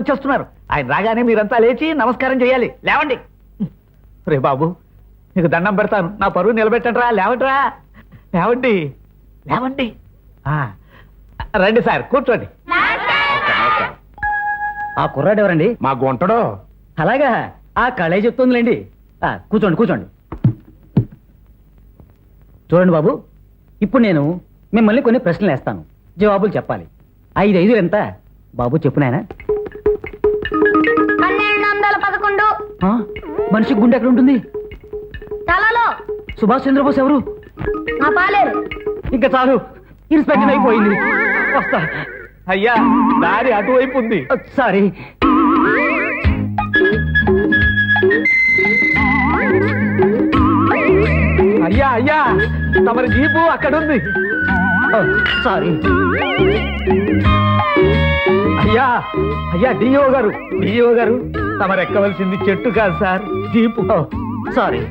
వచ్చేస్తున్నారు. ఆయన రాగానే మీరంతా లేచి నమస్కారం చేయాలి. లేవండి. రే బాబు, నీకు దండం పెడతాను, నా పరువు నిలబెట్టండి రా. లేవండిరా, లేవండి, లేవండి. రండి సార్, కూర్చోండి. ఆ కుర్రాడు ఎవరండి? మా గుంటడో. అలాగా, ఆ కళే చెప్తుందిలేండి. కూర్చోండి కూర్చోండి. చూడండి బాబు, ఇప్పుడు నేను మిమ్మల్ని కొన్ని ప్రశ్నలు వేస్తాను, జవాబులు చెప్పాలి. 5 ఎంత బాబు? చెప్పు నాయన. 1211. మనిషి గుండె ఎక్కడ ఉంటుంది? తలలో. సుభాష్ చంద్రబోస్ ఎవరు? నా పాలేరు. ఇంకా చాలు, ఇన్స్పెక్టర్ అయిపోయింది. వస్తా. అయ్యా, దారి అటువైపు ఉంది. సారీ. అయ్యా అయ్యా, తమరి జీపు అక్కడుంది. సారీ. అయ్యా అయ్యా, డిఓ గారు, తమరు ఎక్కవలసింది చెట్టు కాదు సార్, జీపు. సారీ.